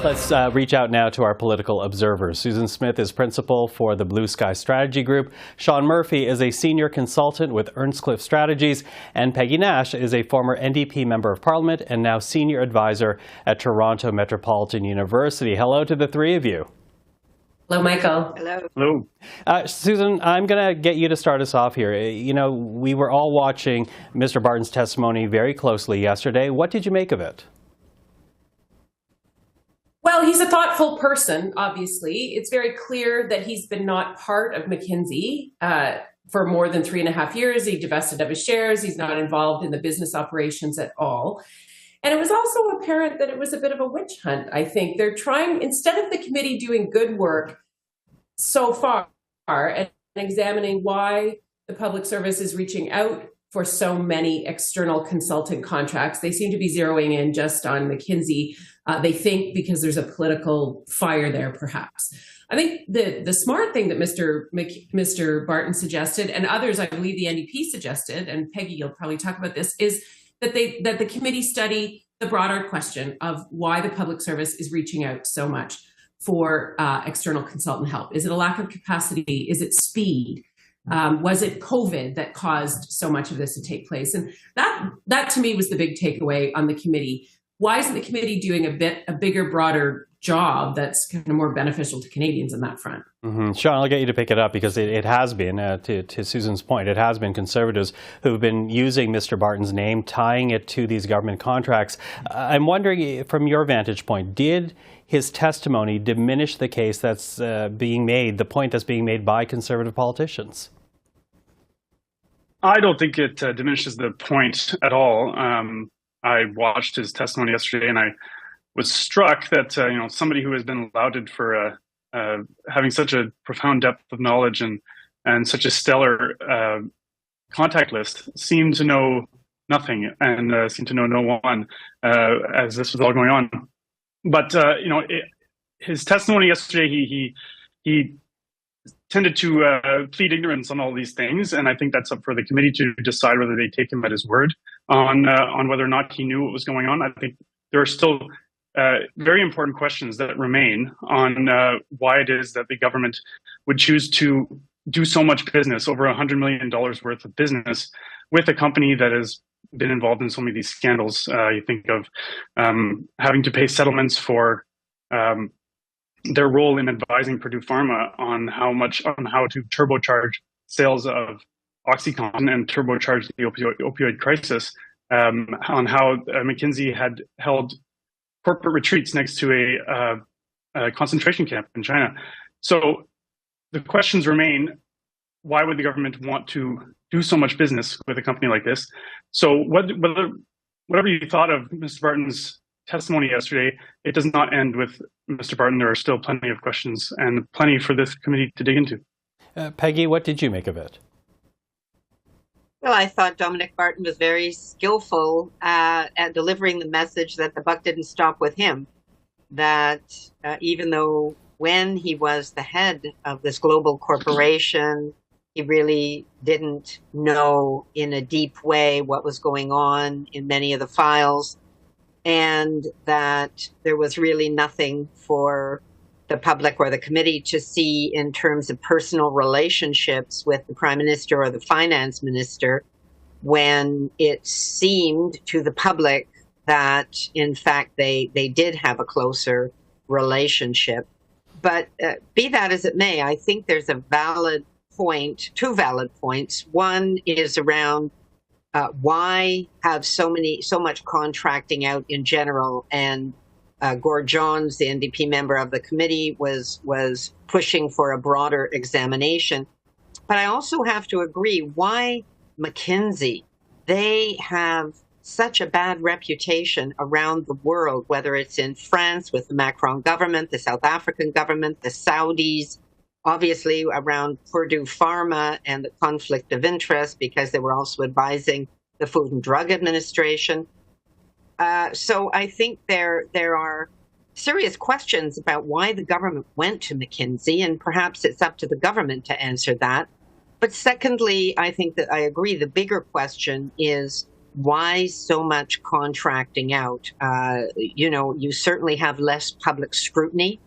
Let's reach out now to our political observers. Susan Smith is principal for the Blue Sky Strategy Group. Sean Murphy is a senior consultant with Earnscliffe Strategies. And Peggy Nash is a former NDP member of Parliament and now senior advisor at Toronto Metropolitan University. Hello to the three of you. Hello, Michael. Hello. Hello. Susan, I'm going to get you to start us off here. You know, we were all watching Mr. Barton's testimony very closely yesterday. What did you make of it? Well, he's a thoughtful person, obviously. It's very clear that he's been not part of McKinsey for more than 3.5 years. He divested of his shares. He's not involved in the business operations at all. And it was also apparent that it was a bit of a witch hunt, I think. They're trying, instead of the committee doing good work so far and examining why the public service is reaching out for so many external consultant contracts, they seem to be zeroing in just on McKinsey. They think because there's a political fire there, perhaps. I think the smart thing that Mr. Barton suggested, and others, I believe the NDP suggested, and Peggy, you'll probably talk about this, is that the committee study the broader question of why the public service is reaching out so much for external consultant help. Is it a lack of capacity? Is it speed? Was it COVID that caused so much of this to take place? And that to me was the big takeaway on the committee. Why isn't the committee doing a bigger, broader job that's kind of more beneficial to Canadians on that front? Mm-hmm. Sean, I'll get you to pick it up because it has been, to Susan's point, it has been Conservatives who've been using Mr. Barton's name, tying it to these government contracts. I'm wondering, from your vantage point, did his testimony diminish the case that's being made, the point that's being made by Conservative politicians? I don't think it diminishes the point at all. I watched his testimony yesterday, and I was struck that somebody who has been lauded for having such a profound depth of knowledge and such a stellar contact list seemed to know nothing and seemed to know no one as this was all going on. But his testimony yesterday, he tended to plead ignorance on all these things, and I think that's up for the committee to decide whether they take him at his word on whether or not he knew what was going on. I think there are still very important questions that remain on why it is that the government would choose to do so much business, over $100 million worth of business, with a company that has been involved in so many of these scandals. You think of having to pay settlements for their role in advising Purdue Pharma on how to turbocharge sales of OxyContin and turbocharge the opioid crisis, on how McKinsey had held corporate retreats next to a concentration camp in China. So the questions remain: why would the government want to do so much business with a company like this? So whatever you thought of Mr. Barton's testimony yesterday, it does not end with Mr. Barton. There are still plenty of questions and plenty for this committee to dig into. Peggy, what did you make of it? Well, I thought Dominic Barton was very skillful at delivering the message that the buck didn't stop with him, that even though when he was the head of this global corporation, he really didn't know in a deep way what was going on in many of the files, and that there was really nothing for the public or the committee to see in terms of personal relationships with the prime minister or the finance minister, when it seemed to the public that, in fact, they did have a closer relationship. But be that as it may, I think there's two valid points. One is around why have so much contracting out in general, and Gord Johns, the NDP member of the committee, was pushing for a broader examination. But I also have to agree, why McKinsey? They have such a bad reputation around the world, whether it's in France with the Macron government, the South African government, the Saudis, obviously around Purdue Pharma and the conflict of interest because they were also advising the Food and Drug Administration. So I think there are serious questions about why the government went to McKinsey, and perhaps it's up to the government to answer that. But secondly, I think that I agree, the bigger question is, why so much contracting out? You certainly have less public scrutiny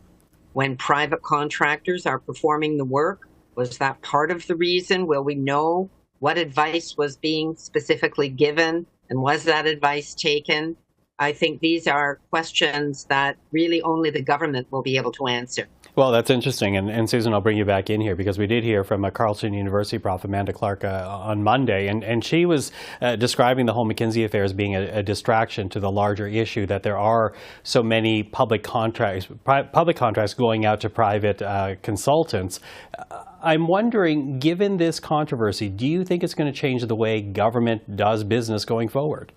when private contractors are performing the work. Was that part of the reason? Will we know what advice was being specifically given, and was that advice taken? I think these are questions that really only the government will be able to answer. Well, that's interesting. And Susan, I'll bring you back in here because we did hear from Carleton University Prof. Amanda Clark on Monday, and she was describing the whole McKinsey affair as being a distraction to the larger issue that there are so many public contracts going out to private consultants. I'm wondering, given this controversy, do you think it's going to change the way government does business going forward?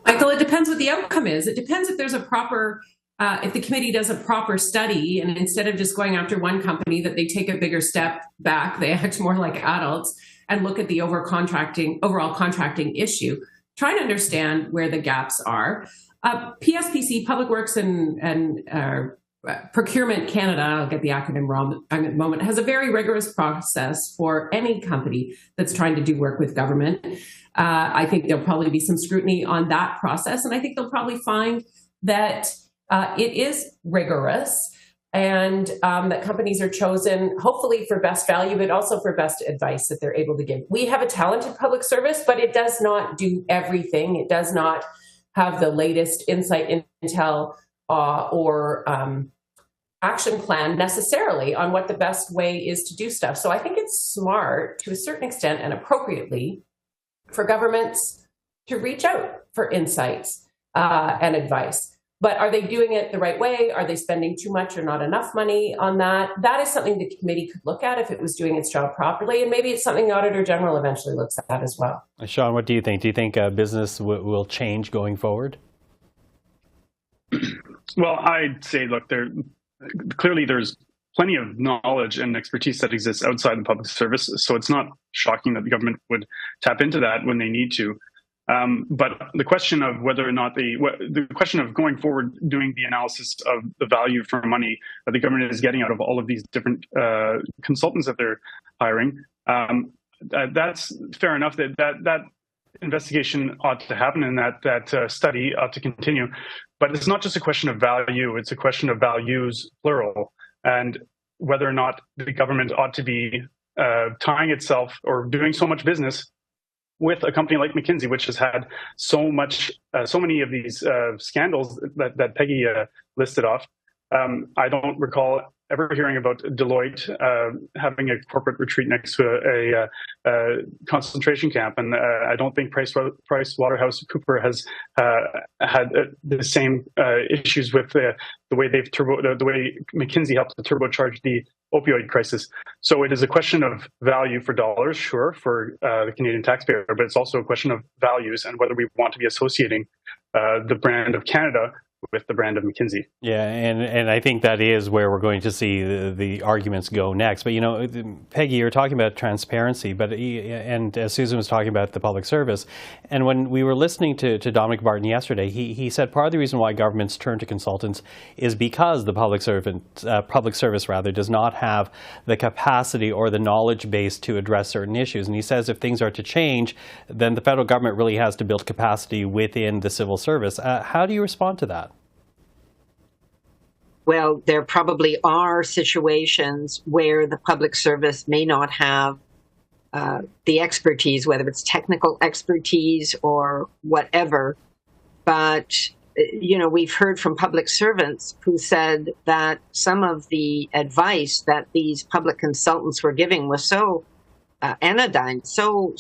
Michael, it depends what the outcome is. It depends if there's a proper, if the committee does a proper study, and instead of just going after one company, that they take a bigger step back, they act more like adults and look at the overall contracting issue, trying to understand where the gaps are. PSPC, Public Works and Procurement Canada, I'll get the acronym wrong at the moment, has a very rigorous process for any company that's trying to do work with government. I think there'll probably be some scrutiny on that process, and I think they'll probably find that it is rigorous and that companies are chosen hopefully for best value, but also for best advice that they're able to give. We have a talented public service, but it does not do everything. It does not have the latest insight, intel, or action plan necessarily on what the best way is to do stuff. So I think it's smart to a certain extent and appropriately for governments to reach out for insights and advice. But are they doing it the right way? Are they spending too much or not enough money on that? That is something the committee could look at if it was doing its job properly. And maybe it's something the Auditor General eventually looks at as well. Sean, what do you think? Do you think business will change going forward? Well, I'd say, look, clearly there's plenty of knowledge and expertise that exists outside the public service, so it's not shocking that the government would tap into that when they need to. But the question of whether or not the question of going forward, doing the analysis of the value for money that the government is getting out of all of these different consultants that they're hiring, that's fair enough. That investigation ought to happen, and that study ought to continue. But it's not just a question of value; it's a question of values, plural, and whether or not the government ought to be tying itself or doing so much business with a company like McKinsey, which has had so many of these scandals that Peggy listed off. I don't recall ever hearing about Deloitte having a corporate retreat next to a concentration camp, and I don't think PricewaterhouseCoopers has had the same issues with the way the way McKinsey helped to turbocharge the opioid crisis. So it is a question of value for dollars, sure, for the Canadian taxpayer, but it's also a question of values and whether we want to be associating the brand of Canada with the brand of McKinsey. Yeah, and I think that is where we're going to see the arguments go next. But, you know, Peggy, you're talking about transparency, and Susan was talking about the public service. And when we were listening to Dominic Barton yesterday, he said part of the reason why governments turn to consultants is because the public service does not have the capacity or the knowledge base to address certain issues. And he says if things are to change, then the federal government really has to build capacity within the civil service. How do you respond to that? Well, there probably are situations where the public service may not have the expertise, whether it's technical expertise or whatever. But, you know, we've heard from public servants who said that some of the advice that these public consultants were giving was so anodyne, so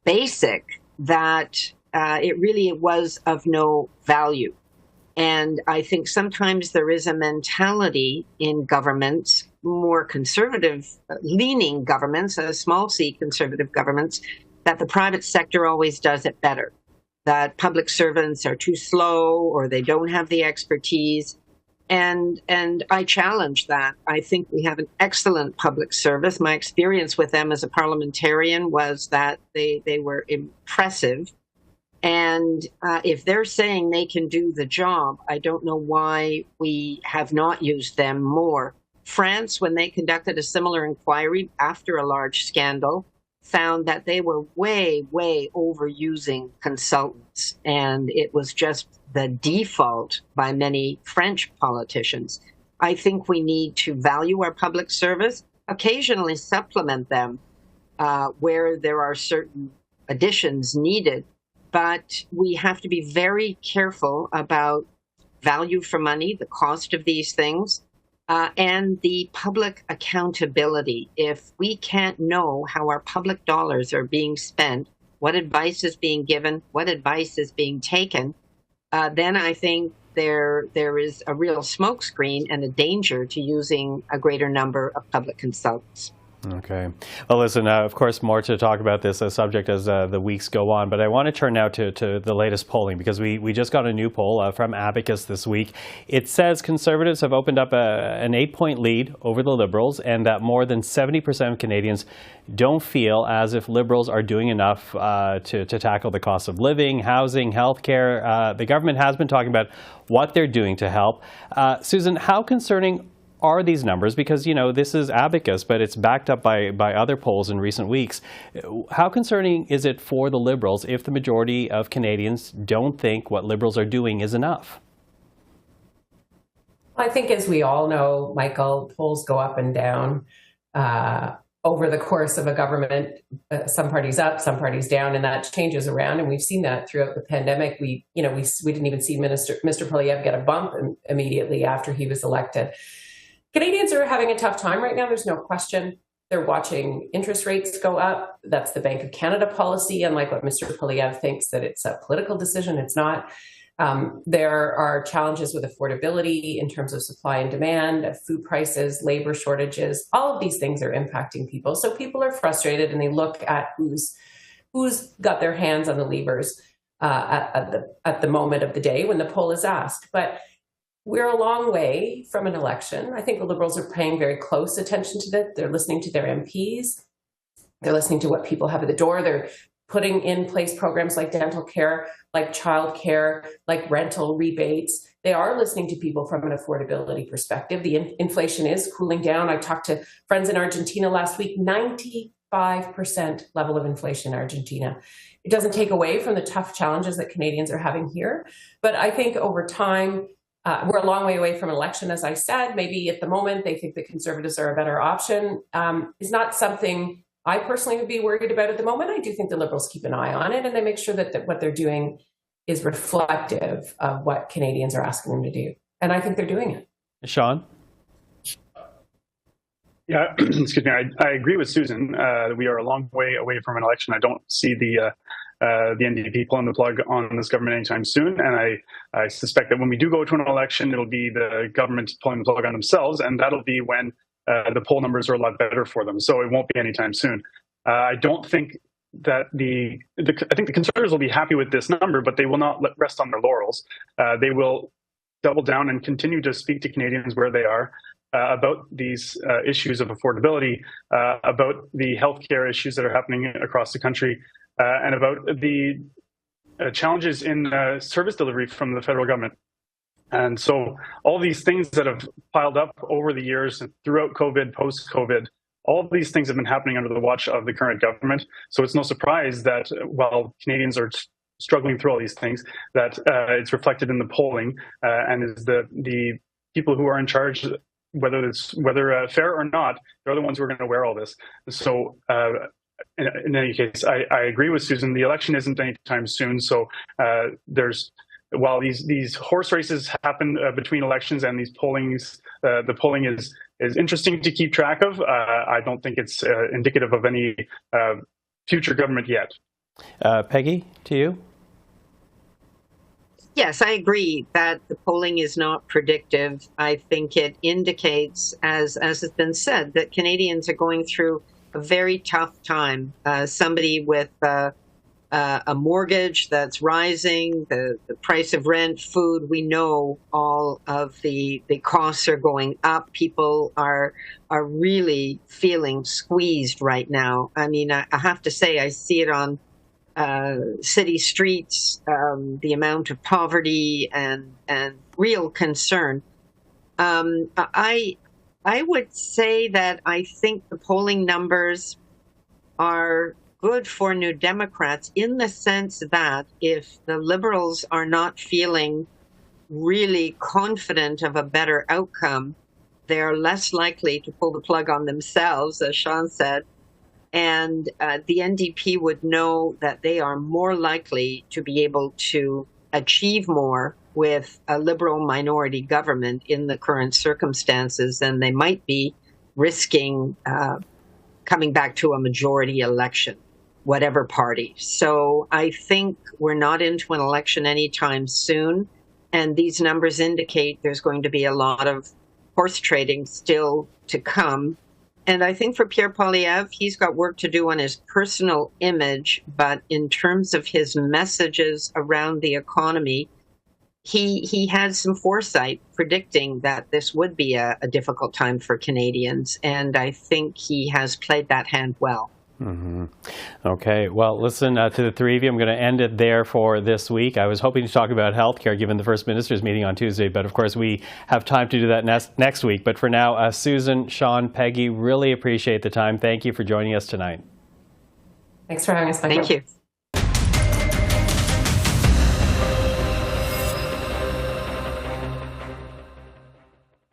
basic that it really was of no value. And I think sometimes there is a mentality in governments, more conservative leaning governments, small c conservative governments, that the private sector always does it better, that public servants are too slow or they don't have the expertise. And I challenge that. I think we have an excellent public service. My experience with them as a parliamentarian was that they were impressive. And if they're saying they can do the job, I don't know why we have not used them more. France, when they conducted a similar inquiry after a large scandal, found that they were way, way overusing consultants. And it was just the default by many French politicians. I think we need to value our public service, occasionally supplement them where there are certain additions needed. But we have to be very careful about value for money, the cost of these things, and the public accountability. If we can't know how our public dollars are being spent, what advice is being given, what advice is being taken, then I think there is a real smokescreen and a danger to using a greater number of public consultants. Okay. Well, listen, of course, more to talk about this subject as the weeks go on, but I want to turn now to the latest polling, because we just got a new poll from Abacus this week. It says Conservatives have opened up an 8-point lead over the Liberals, and that more than 70% of Canadians don't feel as if Liberals are doing enough to tackle the cost of living, housing, healthcare. The government has been talking about what they're doing to help. Susan, how concerning are these numbers? Because, you know, this is Abacus, but it's backed up by other polls in recent weeks. How concerning is it for the Liberals if the majority of Canadians don't think what Liberals are doing is enough? I think, as we all know, Michael, polls go up and down over the course of a government. Some parties up, some parties down, and that changes around. And we've seen that throughout the pandemic. We didn't even see Mr. Poilievre get a bump immediately after he was elected. Canadians are having a tough time right now. There's no question. They're watching interest rates go up. That's the Bank of Canada policy. Unlike what Mr. Poilievre thinks that it's a political decision, it's not. There are challenges with affordability in terms of supply and demand, food prices, labor shortages. All of these things are impacting people. So people are frustrated, and they look at who's got their hands on the levers at the moment of the day when the poll is asked. But we're a long way from an election. I think the Liberals are paying very close attention to that. They're listening to their MPs. They're listening to what people have at the door. They're putting in place programs like dental care, like child care, like rental rebates. They are listening to people from an affordability perspective. The inflation is cooling down. I talked to friends in Argentina last week, 95% level of inflation in Argentina. It doesn't take away from the tough challenges that Canadians are having here. But I think over time, we're a long way away from an election, as I said. Maybe at the moment they think the Conservatives are a better option. Is not something I personally would be worried about at the moment. I do think the Liberals keep an eye on it, and they make sure that what they're doing is reflective of what Canadians are asking them to do. And I think they're doing it. Sean? Yeah, excuse me. I agree with Susan. We are a long way away from an election. I don't see the NDP pulling the plug on this government anytime soon. And I suspect that when we do go to an election, it'll be the government pulling the plug on themselves, and that'll be when the poll numbers are a lot better for them. So it won't be anytime soon. I don't think that I think the Conservatives will be happy with this number, but they will not rest on their laurels. They will double down and continue to speak to Canadians where they are about these issues of affordability, about the healthcare issues that are happening across the country, and about the challenges in service delivery from the federal government. And so all these things that have piled up over the years throughout COVID, post-COVID, all these things have been happening under the watch of the current government. So it's no surprise that while Canadians are struggling through all these things, that it's reflected in the polling, and is the people who are in charge, whether fair or not, they're the ones who are going to wear all this. So in any case, I agree with Susan. The election isn't anytime soon, so while these horse races happen between elections and these pollings, the polling is interesting to keep track of. I don't think it's indicative of any future government yet. Peggy, to you? Yes, I agree that the polling is not predictive. I think it indicates, as has been said, that Canadians are going through a very tough time. Somebody with a mortgage that's rising, the price of rent, food, we know all of the costs are going up. People are really feeling squeezed right now. I mean, I have to say, I see it on city streets, the amount of poverty and real concern. I would say that I think the polling numbers are good for New Democrats in the sense that if the Liberals are not feeling really confident of a better outcome, they're less likely to pull the plug on themselves, as Sean said. And the NDP would know that they are more likely to be able to achieve more with a Liberal minority government in the current circumstances than they might be risking coming back to a majority election, whatever party. So I think we're not into an election anytime soon. And these numbers indicate there's going to be a lot of horse trading still to come. And I think for Pierre Poilievre, he's got work to do on his personal image. But in terms of his messages around the economy, he had some foresight predicting that this would be a difficult time for Canadians. And I think he has played that hand well. Mm-hmm. Okay, well, listen, to the three of you, I'm going to end it there for this week. I was hoping to talk about healthcare given the First Minister's meeting on Tuesday, but of course we have time to do that next week. But for now, Susan, Sean, Peggy, really appreciate the time. Thank you for joining us tonight. Thanks for having us. Thank you.